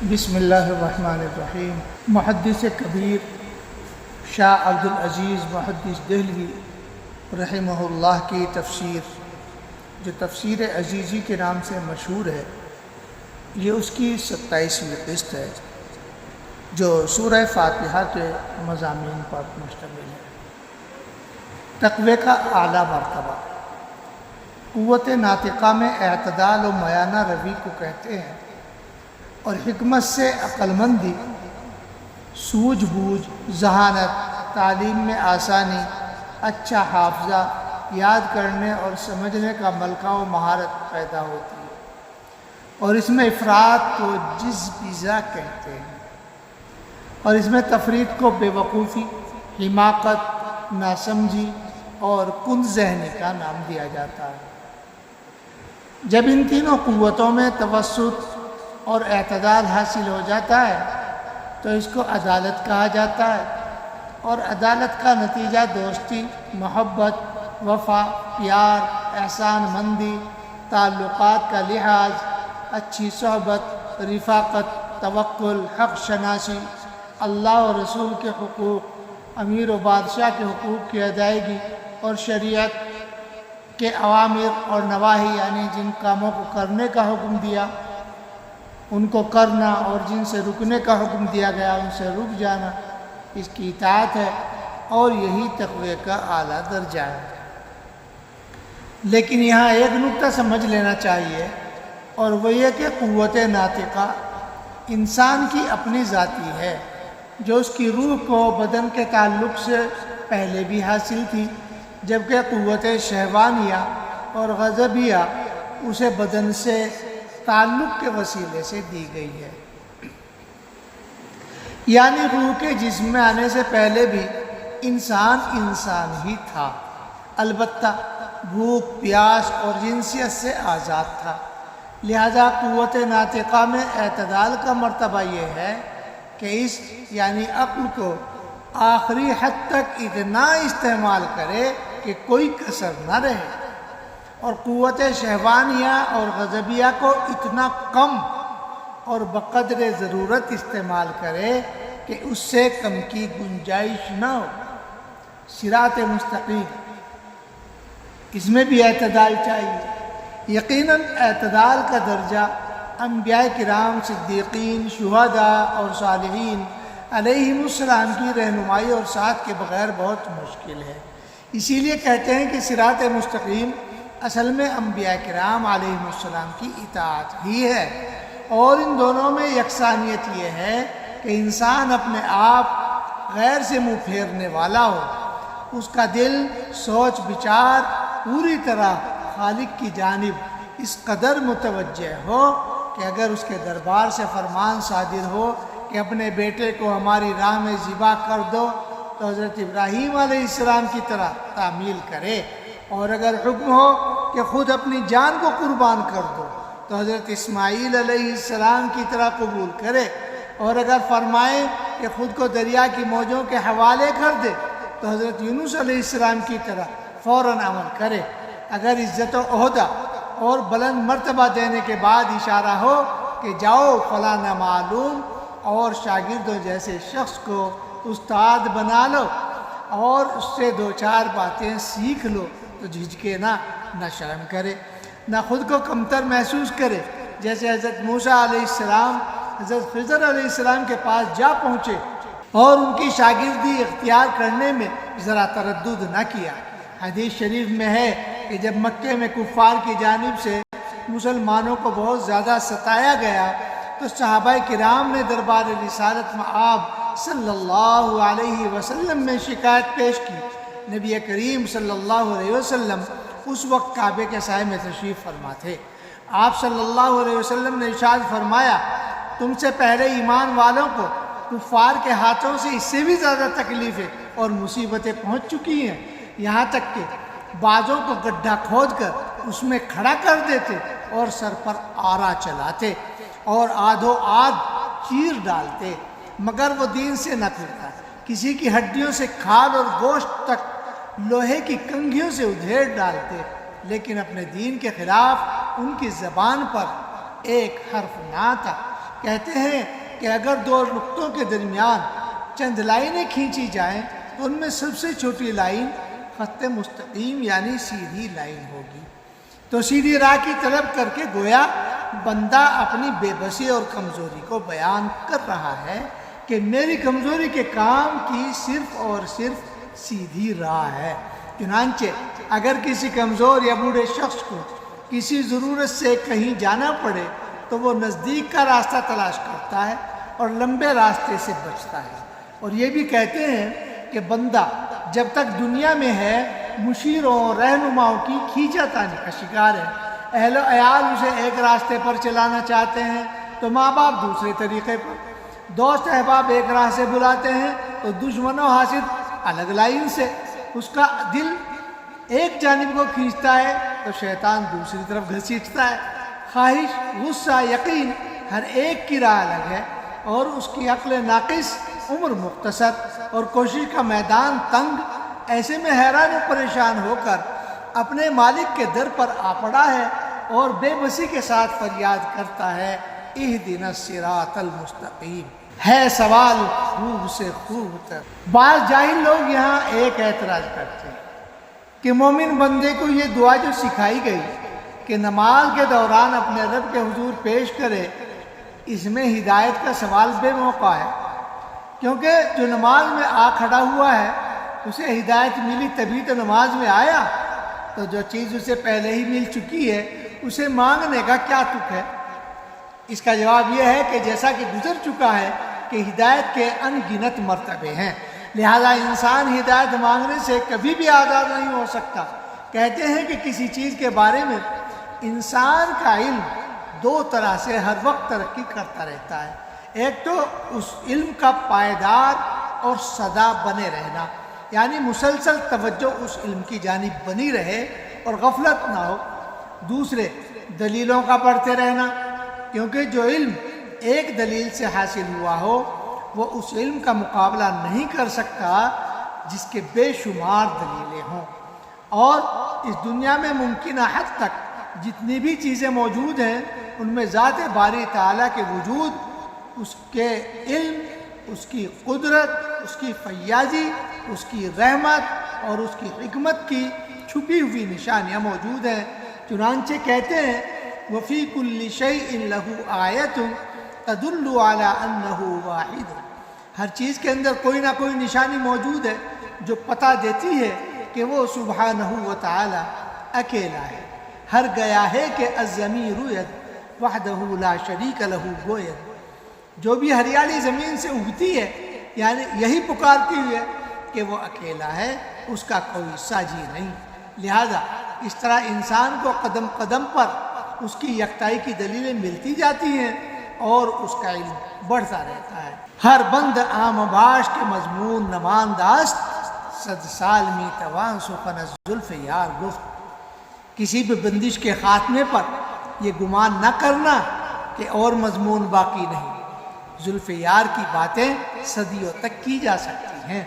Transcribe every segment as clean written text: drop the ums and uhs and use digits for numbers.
بسم اللہ الرحمن الرحیم۔ محدث کبیر شاہ عبدالعزیز محدث دہلوی رحمہ اللہ کی تفسیر، جو تفسیر عزیزی کے نام سے مشہور ہے، یہ اس کی 27ویں قسط ہے جو سورہ فاتحہ کے مضامین پر مشتمل ہے۔ تقوی کا اعلیٰ مرتبہ قوت ناطقہ میں اعتدال و میانہ روی کو کہتے ہیں، اور حکمت سے عقل مندی، سوجھ بوجھ، ذہانت، تعلیم میں آسانی، اچھا حافظہ، یاد کرنے اور سمجھنے کا ملکہ و مہارت پیدا ہوتی ہے، اور اس میں افراط کو جزبیزہ کہتے ہیں، اور اس میں تفرید کو بے وقوفی، حماقت، ناسمجھی اور کند ذہنی کا نام دیا جاتا ہے۔ جب ان تینوں قوتوں میں توسط اور اعتدال حاصل ہو جاتا ہے تو اس کو عدالت کہا جاتا ہے، اور عدالت کا نتیجہ دوستی، محبت، وفا، پیار، احسان مندی، تعلقات کا لحاظ، اچھی صحبت، رفاقت، توکل، حق شناسی، اللہ اور رسول کے حقوق، امیر و بادشاہ کے حقوق کی ادائیگی، اور شریعت کے اوامر اور نواہی، یعنی جن کاموں کو کرنے کا حکم دیا ان کو کرنا، اور جن سے رکنے کا حکم دیا گیا ان سے رک جانا، اس کی اطاعت ہے، اور یہی تقوی کا اعلیٰ درجہ ہے۔ لیکن یہاں ایک نکتہ سمجھ لینا چاہیے، اور وہ یہ کہ قوت ناطقہ انسان کی اپنی ذاتی ہے، جو اس کی روح کو بدن کے تعلق سے پہلے بھی حاصل تھی، جبکہ قوت شہوانیہ اور غضبیہ اسے بدن سے تعلق کے وسیلے سے دی گئی ہے۔ یعنی روح کے جسم میں آنے سے پہلے بھی انسان ہی تھا، البتہ بھوک، پیاس اور جنسیت سے آزاد تھا۔ لہذا قوت ناطقہ میں اعتدال کا مرتبہ یہ ہے کہ اس یعنی عقل کو آخری حد تک اتنا استعمال کرے کہ کوئی کسر نہ رہے، اور قوت شہوانیہ اور غضبیہ کو اتنا کم اور بقدر ضرورت استعمال کرے کہ اس سے کم کی گنجائش نہ ہو۔ صراط مستقیم، اس میں بھی اعتدال چاہیے۔ یقیناً اعتدال کا درجہ انبیاء کرام، صدیقین، شہداء اور صالحین علیہم السلام کی رہنمائی اور ساتھ کے بغیر بہت مشکل ہے۔ اسی لیے کہتے ہیں کہ صراط مستقیم اصل میں انبیاء کرام علیہم السلام کی اطاعت ہی ہے، اور ان دونوں میں یکسانیت یہ ہے کہ انسان اپنے آپ غیر سے منہ پھیرنے والا ہو، اس کا دل، سوچ، بچار پوری طرح خالق کی جانب اس قدر متوجہ ہو کہ اگر اس کے دربار سے فرمان صادر ہو کہ اپنے بیٹے کو ہماری راہ میں ذبح کر دو تو حضرت ابراہیم علیہ السلام کی طرح تعمیل کرے، اور اگر حکم ہو کہ خود اپنی جان کو قربان کر دو تو حضرت اسماعیل علیہ السلام کی طرح قبول کرے، اور اگر فرمائے کہ خود کو دریا کی موجوں کے حوالے کر دے تو حضرت یونس علیہ السلام کی طرح فوراً عمل کرے۔ اگر عزت و عہدہ اور بلند مرتبہ دینے کے بعد اشارہ ہو کہ جاؤ فلاں نامعلوم اور شاگردوں جیسے شخص کو استاد بنا لو اور اس سے دو چار باتیں سیکھ لو تو جھجکے نہ شرم کرے، نہ خود کو کمتر محسوس کرے، جیسے حضرت موسیٰ علیہ السلام حضرت خضر علیہ السلام کے پاس جا پہنچے اور ان کی شاگردی اختیار کرنے میں ذرا تردد نہ کیا۔ حدیث شریف میں ہے کہ جب مکے میں کفار کی جانب سے مسلمانوں کو بہت زیادہ ستایا گیا تو صحابہ کرام نے دربار رسالت میں آپ صلی اللہ علیہ وسلم میں شکایت پیش کی۔ نبی کریم صلی اللہ علیہ وسلم اس وقت کعبے کے سائے میں تشریف فرما تھے۔ آپ صلی اللہ علیہ وسلم نے ارشاد فرمایا، تم سے پہلے ایمان والوں کو کفار کے ہاتھوں سے اس سے بھی زیادہ تکلیفیں اور مصیبتیں پہنچ چکی ہیں، یہاں تک کہ بعضوں کو گڈھا کھود کر اس میں کھڑا کر دیتے اور سر پر آرا چلاتے اور آدھو آدھ چیر ڈالتے، مگر وہ دین سے نہ پھرتا، کسی کی ہڈیوں سے کھال اور گوشت تک لوہے کی کنگھیوں سے ادھیڑ ڈالتے، لیکن اپنے دین کے خلاف ان کی زبان پر ایک حرف نہ تھا۔ کہتے ہیں کہ اگر دو نقطوں کے درمیان چند لائنیں کھینچی جائیں تو ان میں سب سے چھوٹی لائن خط مستقیم یعنی سیدھی لائن ہوگی۔ تو سیدھی راہ کی طلب کر کے گویا بندہ اپنی بے بسی اور کمزوری کو بیان کر رہا ہے کہ میری کمزوری کے کام کی صرف اور صرف سیدھی راہ ہے۔ چنانچہ اگر کسی کمزور یا بوڑھے شخص کو کسی ضرورت سے کہیں جانا پڑے تو وہ نزدیک کا راستہ تلاش کرتا ہے اور لمبے راستے سے بچتا ہے۔ اور یہ بھی کہتے ہیں کہ بندہ جب تک دنیا میں ہے مشیروں رہنماؤں کی کھینچا تانی کا شکار ہے۔ اہل و عیال اسے ایک راستے پر چلانا چاہتے ہیں تو ماں باپ دوسرے طریقے پر، دوست احباب ایک راہ سے بلاتے ہیں تو دشمن و حاسد الگ لائن سے، اس کا دل ایک جانب کو کھینچتا ہے تو شیطان دوسری طرف گھسیٹتا ہے۔ خواہش، غصہ، یقین ہر ایک کی راہ الگ ہے اور اس کی عقل ناقص، عمر مختصر اور کوشش کا میدان تنگ، ایسے میں حیران و پریشان ہو کر اپنے مالک کے در پر آ پڑا ہے اور بے بسی کے ساتھ فریاد کرتا ہے اہدنا الصراط المستقیم۔ ہے سوال خوب سے خوب تر۔ بعض جاہل لوگ یہاں ایک اعتراض کرتے ہیں کہ مومن بندے کو یہ دعا جو سکھائی گئی کہ نماز کے دوران اپنے رب کے حضور پیش کرے، اس میں ہدایت کا سوال بے موقع ہے، کیونکہ جو نماز میں آ کھڑا ہوا ہے اسے ہدایت ملی تبھی تو نماز میں آیا، تو جو چیز اسے پہلے ہی مل چکی ہے اسے مانگنے کا کیا تک ہے؟ اس کا جواب یہ ہے کہ جیسا کہ گزر چکا ہے کہ ہدایت کے ان گنت مرتبے ہیں، لہذا انسان ہدایت مانگنے سے کبھی بھی آزاد نہیں ہو سکتا۔ کہتے ہیں کہ کسی چیز کے بارے میں انسان کا علم دو طرح سے ہر وقت ترقی کرتا رہتا ہے۔ ایک تو اس علم کا پائیدار اور سدا بنے رہنا، یعنی مسلسل توجہ اس علم کی جانب بنی رہے اور غفلت نہ ہو۔ دوسرے دلیلوں کا پڑھتے رہنا، کیونکہ جو علم ایک دلیل سے حاصل ہوا ہو وہ اس علم کا مقابلہ نہیں کر سکتا جس کے بے شمار دلیلیں ہوں۔ اور اس دنیا میں ممکنہ حد تک جتنی بھی چیزیں موجود ہیں ان میں ذات باری تعالیٰ کے وجود، اس کے علم، اس کی قدرت، اس کی فیاضی، اس کی رحمت اور اس کی حکمت کی چھپی ہوئی نشانیاں موجود ہیں۔ چنانچہ کہتے ہیں وَفِي كُلِّ شَيْءٍ لَهُ آیَةٌ تَدُلُّ عَلَىٰ أَنَّهُ وَاحِدٌ۔ ہر چیز کے اندر کوئی نہ کوئی نشانی موجود ہے جو پتہ دیتی ہے کہ وہ سبحانہ وتعالی اکیلا ہے۔ ہر گیا ہے کہ الضمیر ید وحدہ لا شریک لہ گوید۔ جو بھی ہریالی زمین سے اگتی ہے یعنی یہی پکارتی ہوئی ہے کہ وہ اکیلا ہے، اس کا کوئی ساجی نہیں۔ لہذا اس طرح انسان کو قدم قدم پر اس کی یکتائی کی دلیلیں ملتی جاتی ہیں اور اس کا علم بڑھتا رہتا ہے۔ ہر بند عام باش کے مضمون نمانداست، صد سال می توان سخن از زلف یار گفت۔ کسی بھی بندش کے خاتمے پر یہ گمان نہ کرنا کہ اور مضمون باقی نہیں، زلف یار کی باتیں صدیوں تک کی جا سکتی ہیں۔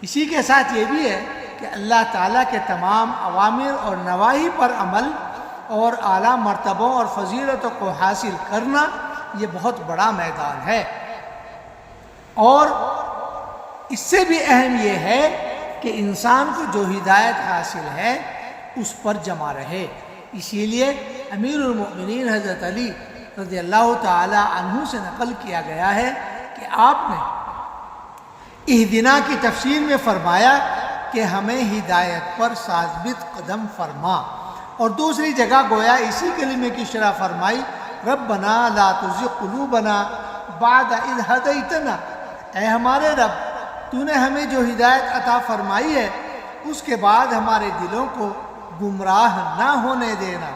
اسی کے ساتھ یہ بھی ہے کہ اللہ تعالیٰ کے تمام اوامر اور نواہی پر عمل اور اعلیٰ مرتبوں اور فضیلتوں کو حاصل کرنا یہ بہت بڑا میدان ہے، اور اس سے بھی اہم یہ ہے کہ انسان کو جو ہدایت حاصل ہے اس پر جمع رہے۔ اسی لیے امیر المؤمنین حضرت علی رضی اللہ تعالی عنہ سے نقل کیا گیا ہے کہ آپ نے اہدنا کی تفسیر میں فرمایا کہ ہمیں ہدایت پر ثابت قدم فرما، اور دوسری جگہ گویا اسی کلمے کی شرح فرمائی ربنا لا تزغ قلوبنا بعد اذ ہدیتنا۔ اے ہمارے رب، تو نے ہمیں جو ہدایت عطا فرمائی ہے اس کے بعد ہمارے دلوں کو گمراہ نہ ہونے دینا۔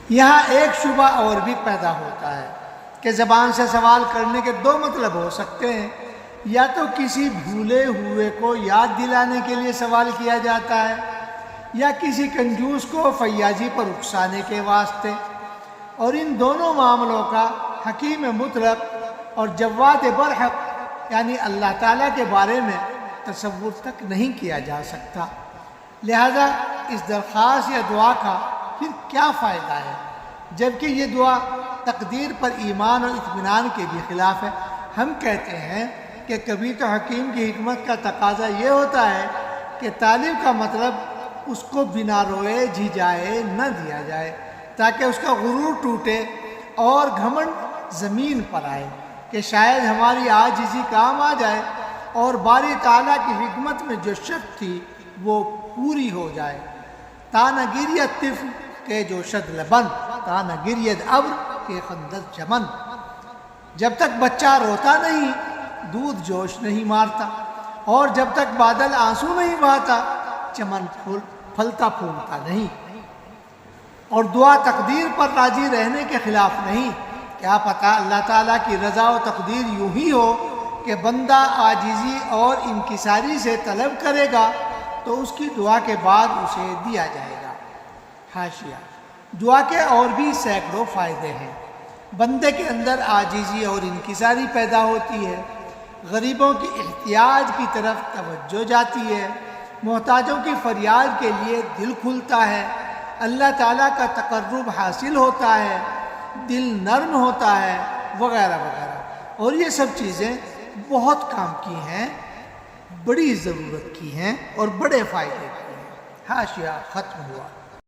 یہاں ایک شبہ اور بھی پیدا ہوتا ہے کہ زبان سے سوال کرنے کے دو مطلب ہو سکتے ہیں، یا تو کسی بھولے ہوئے کو یاد دلانے کے لیے سوال کیا جاتا ہے، یا کسی کنجوس کو فیاضی پر اکسانے کے واسطے، اور ان دونوں معاملوں کا حکیم مطلق اور جواد برحق یعنی اللہ تعالیٰ کے بارے میں تصور تک نہیں کیا جا سکتا۔ لہذا اس درخواست یا دعا کا پھر کیا فائدہ ہے، جبکہ یہ دعا تقدیر پر ایمان اور اطمینان کے بھی خلاف ہے۔ ہم کہتے ہیں کہ کبھی تو حکیم کی حکمت کا تقاضا یہ ہوتا ہے کہ طالب کا مطلب اس کو بنا روئے جھجائے نہ دیا جائے، تاکہ اس کا غرور ٹوٹے اور گھمنڈ زمین پر آئے کہ شاید ہماری عاجزی کام آ جائے اور باری تعالیٰ کی حکمت میں جو شک تھی وہ پوری ہو جائے۔ تا نہ گریت طفل کے جو شد لبن، تا نہ گریت ابر کے خندق چمن۔ جب تک بچہ روتا نہیں دودھ جوش نہیں مارتا، اور جب تک بادل آنسو نہیں بہاتا چمن پھلتا پھولتا نہیں۔ اور دعا تقدیر پر راضی رہنے کے خلاف نہیں۔ کیا پتہ اللہ تعالیٰ کی رضا و تقدیر یوں ہی ہو کہ بندہ عاجزی اور انکساری سے طلب کرے گا تو اس کی دعا کے بعد اسے دیا جائے گا۔ حاشیہ: دعا کے اور بھی سینکڑوں فائدے ہیں۔ بندے کے اندر عاجزی اور انکساری پیدا ہوتی ہے، غریبوں کی احتیاج کی طرف توجہ جاتی ہے، محتاجوں کی فریاد کے لیے دل کھلتا ہے، اللہ تعالیٰ کا تقرب حاصل ہوتا ہے، دل نرم ہوتا ہے، وغیرہ وغیرہ۔ اور یہ سب چیزیں بہت کام کی ہیں، بڑی ضرورت کی ہیں اور بڑے فائدے کی ہیں۔ حاشیہ ختم ہوا۔